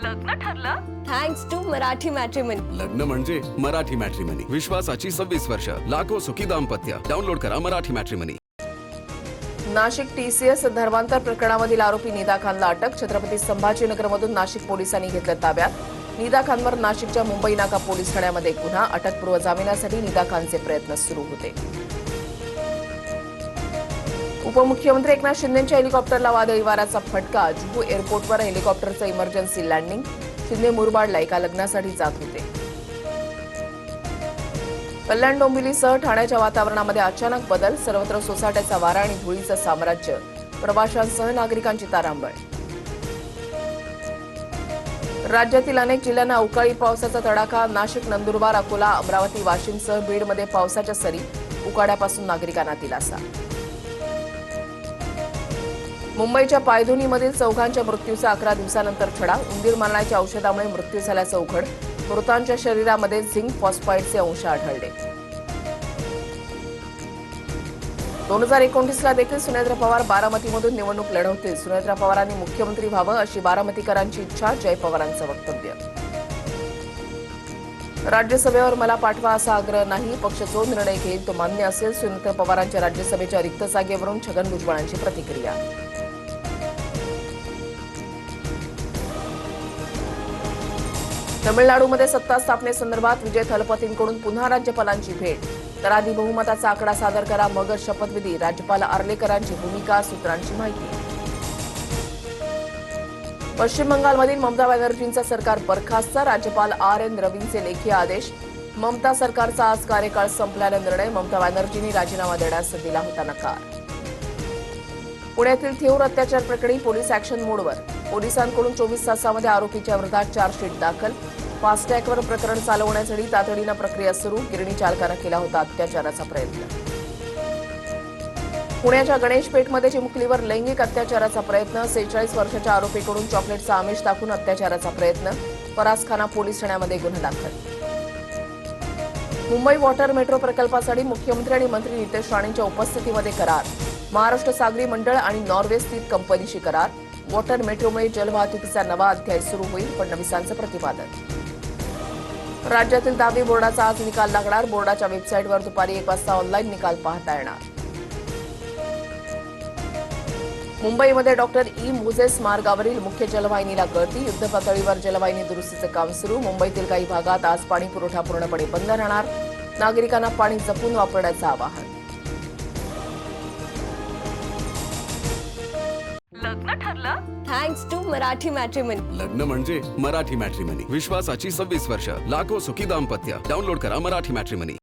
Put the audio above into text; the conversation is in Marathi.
लग्न ठरलं? Thanks to Marathi matrimony. लग्न म्हणजे मराठी मॅट्रिमनी. विश्वासाची 26 वर्ष. लाखो सुखी दाम्पत्य. डाउनलोड करा मराठी मॅट्रिमनी. नाशिक टीसीएस धर्मांतर प्रकरणामधील आरोपी निदा खानला अटक. छत्रपती संभाजीनगरमधून नाशिक पोलिसांनी घेतलं ताब्यात. निदा खानवर नाशिकच्या मुंबई नाका पोलीस ठाण्यामध्ये गुन्हा. अटकपूर्व जामिनासाठी निदा खानचे प्रयत्न सुरू होते. उपमुख्यमंत्री एकनाथ शिंदेंच्या हेलिकॉप्टरला वादळी वाऱ्याचा फटका. जुहू एअरपोर्टवर हेलिकॉप्टरचं इमर्जन्सी लँडिंग. शिंदे मुरबाडला एका लग्नासाठी जात होते. कल्याण डोंबिवलीसह ठाण्याच्या वातावरणामध्ये अचानक बदल. सर्वत्र सोसाट्याचा वारा आणि धुळीचं साम्राज्य. प्रवाशांसह नागरिकांची तारांबळ. राज्यातील अनेक जिल्ह्यांना अवकाळी पावसाचा तडाखा. नाशिक, नंदुरबार, अकोला, अमरावती, वाशिमसह बीडमध्ये पावसाच्या सरी. उकाड्यापासून नागरिकांना दिलासा. मुंबईच्या पायधुनीमधील चौघांच्या मृत्यूचा 11 दिवसानंतर छडा. उंदीर मारण्याच्या औषधामुळे मृत्यू झाल्याचं उघड. मृतांच्या शरीरामध्ये झिंक फॉस्फाईडचे अंश आढळले. 2029ला देखील सुनेत्रा पवार बारामतीमधून निवडणूक लढवतील. सुनेत्रा पवारांनी मुख्यमंत्री व्हावं अशी बारामतीकरांची इच्छा. जय पवारांचं वक्तव्य. राज्यसभेवर मला पाठवा असा आग्रह नाही. पक्ष जो निर्णय घेईल तो मान्य असेल. सुनेत्रा पवारांच्या राज्यसभेच्या रिक्त जागेवरून छगन भुजबळांची प्रतिक्रिया. तमिळनाडूमध्ये सत्ता स्थापनेसंदर्भात विजय थलपतींकडून पुन्हा राज्यपालांची भेट. तर आधी बहुमताचा आकडा सादर करा, मगच शपथविधी. राज्यपाल आर्लेकरांची भूमिका. सूत्रांची माहिती. पश्चिम बंगालमधील ममता बॅनर्जींचं सरकार बरखास्त. राज्यपाल RN रवींचे लेखी आदेश. ममता सरकारचा आज कार्यकाळ संपल्याने निर्णय. ममता बॅनर्जींनी राजीनामा देण्यास दिला होता नकार. पुण्यातील तीव्र अत्याचार प्रकरणी पोलीस ऍक्शन मोडवर. पोलिसांकडून 24 तासामध्ये आरोपीच्या विरोधात चार्जशीट दाखल. फास्टॅगवर प्रकरण चालवण्यासाठी तातडीनं प्रक्रिया सुरू. गिरणी चालकानं केला होता अत्याचाराचा प्रयत्न. पुण्याच्या गणेशपेठमध्ये चिमुकलीवर लैंगिक अत्याचाराचा प्रयत्न. 46 वर्षाच्या आरोपीकडून चॉकलेटचं आमिष दाखवून अत्याचाराचा प्रयत्न. परासखाना पोलीस ठाण्यामध्ये गुन्हा दाखल. मुंबई वॉटर मेट्रो प्रकल्पासाठी मुख्यमंत्री आणि मंत्री नितेश राणेंच्या उपस्थितीमध्ये करार. महाराष्ट्र सागरी मंडळ आणि नॉर्वे स्थित कंपनीशी करार. वॉटर मेट्रोमुळे जलवाहतुकीचा नवा अध्याय सुरू होईल. फडणवीसांचं प्रतिपादन. राज्यातील 10वी बोर्डाचा आज निकाल लागणार. बोर्डाच्या वेबसाईटवर दुपारी 1 वाजता ऑनलाईन निकाल पाहता येणार. मुंबईमध्ये डॉक्टर ई मोझेस मार्गावरील मुख्य जलवाहिनीला गळती. युद्धपातळीवर जलवाहिनी दुरुस्तीचं काम सुरू. मुंबईतील काही भागात आज पाणी पुरवठा पूर्णपणे बंद राहणार. नागरिकांना पाणी जपून वापरण्याचं आवाहन. लग्न ठरलं? Thanks to Marathi matrimony. लग्न म्हणजे मराठी मॅट्रिमनी. विश्वासाची 26 वर्ष. लाखो सुखी दाम्पत्य. डाउनलोड करा मराठी मॅट्रिमनी.